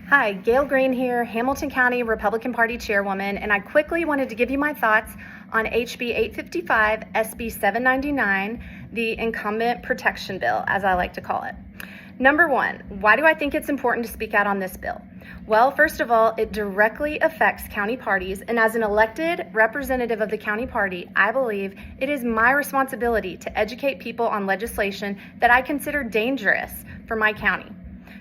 Hi, Gail Green here, Hamilton County Republican Party Chairwoman, and I quickly wanted to give you my thoughts on HB 855, SB 799, the Incumbent Protection Bill, as I like to call it. Number one, why do I think it's important to speak out on this bill? Well, first of all, it directly affects county parties, and as an elected representative of the county party, I believe it is my responsibility to educate people on legislation that I consider dangerous for my county.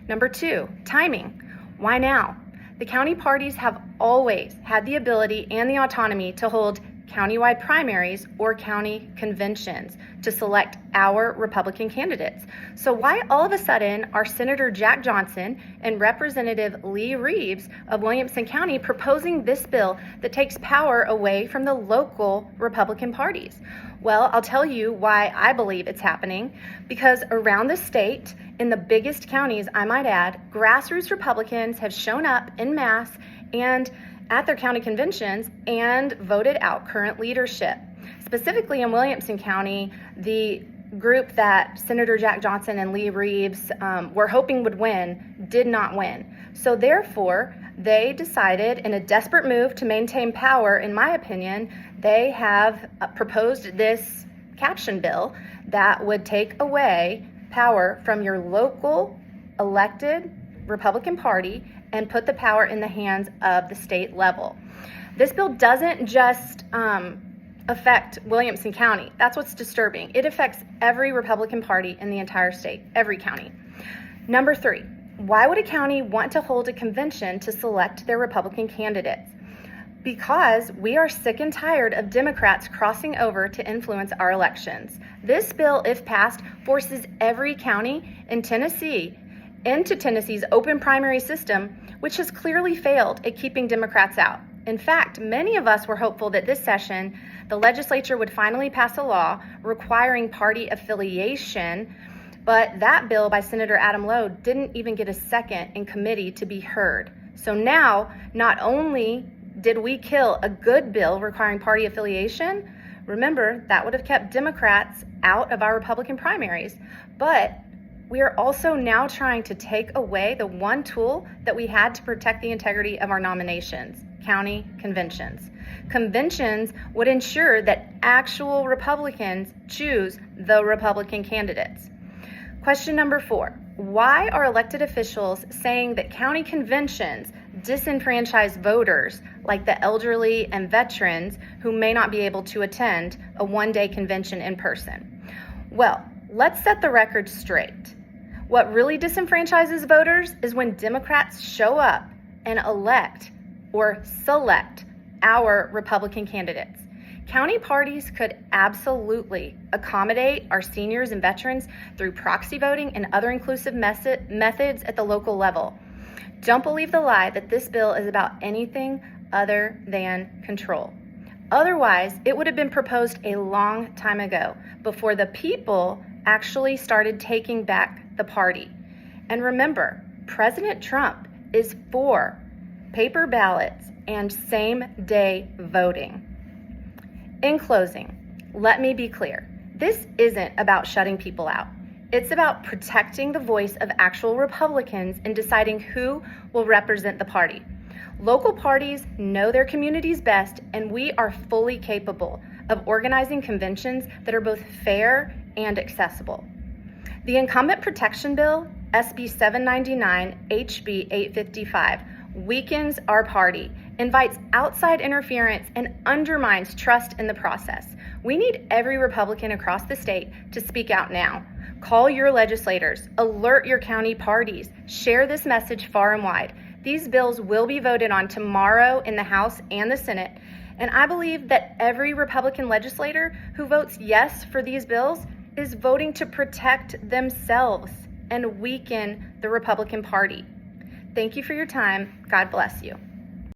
Number two, timing. Why now? The county parties have always had the ability and the autonomy to hold countywide primaries or county conventions to select our Republican candidates. So why all of a sudden are Senator Jack Johnson and Representative Lee Reeves of Williamson County proposing this bill that takes power away from the local Republican parties? Well, I'll tell you why I believe it's happening. Because around the state, in the biggest counties, I might add, grassroots Republicans have shown up en masse and at their county conventions and voted out current leadership. Specifically in Williamson County, the group that Senator Jack Johnson and Lee Reeves were hoping would win did not win. So therefore, they decided, in a desperate move to maintain power, in my opinion, they have proposed this caption bill that would take away power from your local elected Republican Party and put the power in the hands of the state level. This bill doesn't just affect Williamson County. That's what's disturbing. It affects every Republican Party in the entire state, every county. Number three, why would a county want to hold a convention to select their Republican candidates? Because we are sick and tired of Democrats crossing over to influence our elections. This bill, if passed, forces every county in Tennessee into Tennessee's open primary system, which has clearly failed at keeping Democrats out. In fact, many of us were hopeful that this session, the legislature would finally pass a law requiring party affiliation, but that bill by Senator Adam Lowe didn't even get a second in committee to be heard. So now, not only did we kill a good bill requiring party affiliation, remember, that would have kept Democrats out of our Republican primaries, but we are also now trying to take away the one tool that we had to protect the integrity of our nominations, county conventions. Conventions would ensure that actual Republicans choose the Republican candidates. Question number four, why are elected officials saying that county conventions disenfranchise voters like the elderly and veterans who may not be able to attend a one-day convention in person? Well, let's set the record straight. What really disenfranchises voters is when Democrats show up and elect or select our Republican candidates. County parties could absolutely accommodate our seniors and veterans through proxy voting and other inclusive methods at the local level. Don't believe the lie that this bill is about anything other than control. Otherwise, it would have been proposed a long time ago, before the people actually started taking back the party. And remember, President Trump is for paper ballots and same-day voting. In closing, let me be clear. This isn't about shutting people out. It's about protecting the voice of actual Republicans and deciding who will represent the party. Local parties know their communities best, and we are fully capable of organizing conventions that are both fair and accessible. The Incumbent Protection Bill, SB 799, HB 855, weakens our party, invites outside interference, and undermines trust in the process. We need every Republican across the state to speak out now. Call your legislators, alert your county parties, share this message far and wide. These bills will be voted on tomorrow in the House and the Senate, and I believe that every Republican legislator who votes yes for these bills is voting to protect themselves and weaken the Republican Party. Thank you for your time. God bless you.